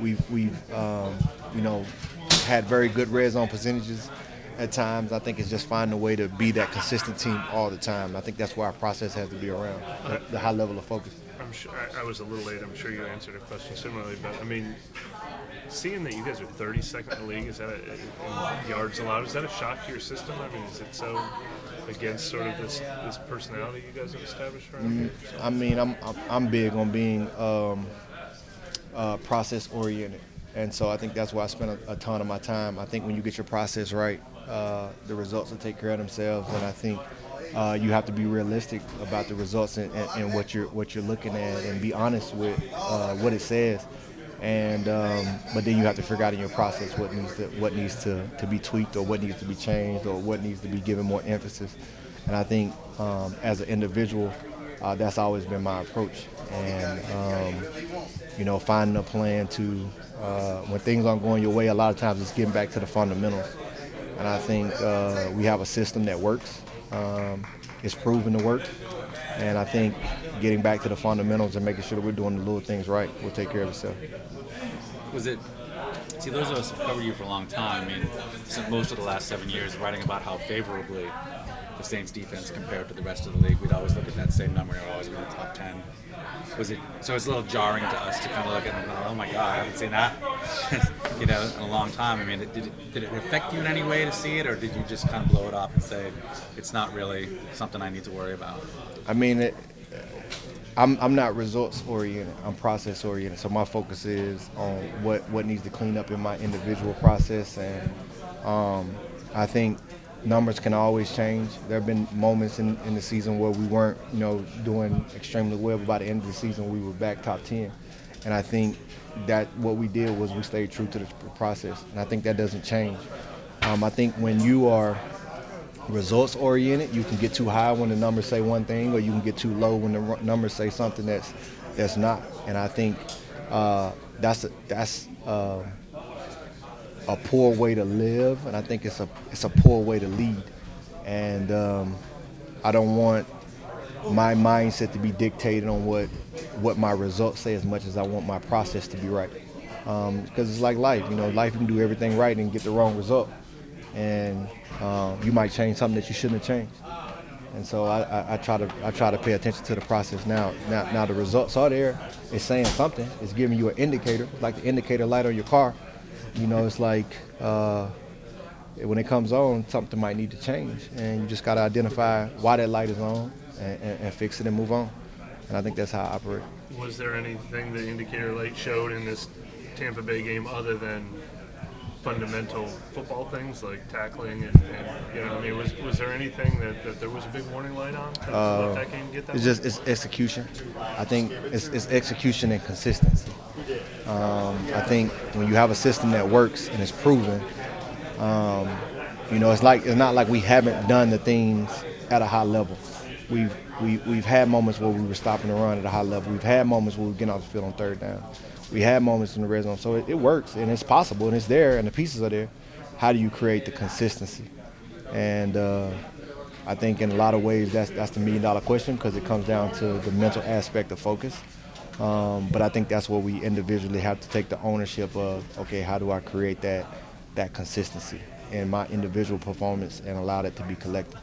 you know, had very good red zone percentages at times. I think it's just finding a way to be that consistent team all the time. I think that's why our process has to be around the high level of focus. I'm sure I was a little late. I'm sure you answered a question similarly, but I mean, seeing that you guys are 32nd in the league, is that in yards allowed? Is that a shock to your system? I mean, is it so against sort of this personality you guys have established around here? I mean, I'm big on being process oriented, and so I think that's why I spend a ton of my time. I think when you get your process right, the results will take care of themselves, and I think you have to be realistic about the results and what you're looking at, and be honest with what it says. And but then you have to figure out in your process what needs to be tweaked, or what needs to be changed, or what needs to be given more emphasis. And I think as an individual, that's always been my approach. And finding a plan to when things aren't going your way, a lot of times it's getting back to the fundamentals. And I think we have a system that works. It's proven to work. And I think getting back to the fundamentals and making sure that we're doing the little things right will take care of itself. Those of us who covered you for a long time, I mean, spent most of the last 7 years writing about how favorably the Saints defense compared to the rest of the league. We'd always look at that same number and it would always be in the top 10. So it's a little jarring to us to kind of look at it and go, oh my God, I haven't seen that in a long time. I mean, did it affect you in any way to see it, or did you just kind of blow it off and say, it's not really something I need to worry about? I mean, I'm not results oriented. I'm process oriented. So my focus is on what needs to clean up in my individual process, and I think numbers can always change. There have been moments in the season where we weren't, doing extremely well, but by the end of the season we were back top 10. And I think that what we did was we stayed true to the process, and I think that doesn't change. I think when you are results oriented, you can get too high when the numbers say one thing, or you can get too low when the numbers say something that's not. And I think that's a poor way to live, and I think it's a poor way to lead. And I don't want my mindset to be dictated on what my results say as much as I want my process to be right. Because it's like life, life you can do everything right and get the wrong result, and you might change something that you shouldn't have changed. And so I try to pay attention to the process now. Now the results are there. It's saying something. It's giving you an indicator, like the indicator light on your car. It's like when it comes on, something might need to change, and you just got to identify why that light is on and fix it and move on. And I think that's how I operate. Was there anything the indicator light showed in this Tampa Bay game other than fundamental football things like tackling and was there anything that there was a big warning light on to let that game get that way? It's execution. I think it's execution and consistency. I think when you have a system that works and it's proven, it's not like we haven't done the things at a high level. We've had moments where we were stopping the run at a high level. We've had moments where we were getting off the field on third down. We had moments in the red zone. So it works, and it's possible, and it's there, and the pieces are there. How do you create the consistency? And I think in a lot of ways that's the million-dollar question, because it comes down to the mental aspect of focus. But I think that's where we individually have to take the ownership of, okay, how do I create that consistency in my individual performance and allow that to be collective?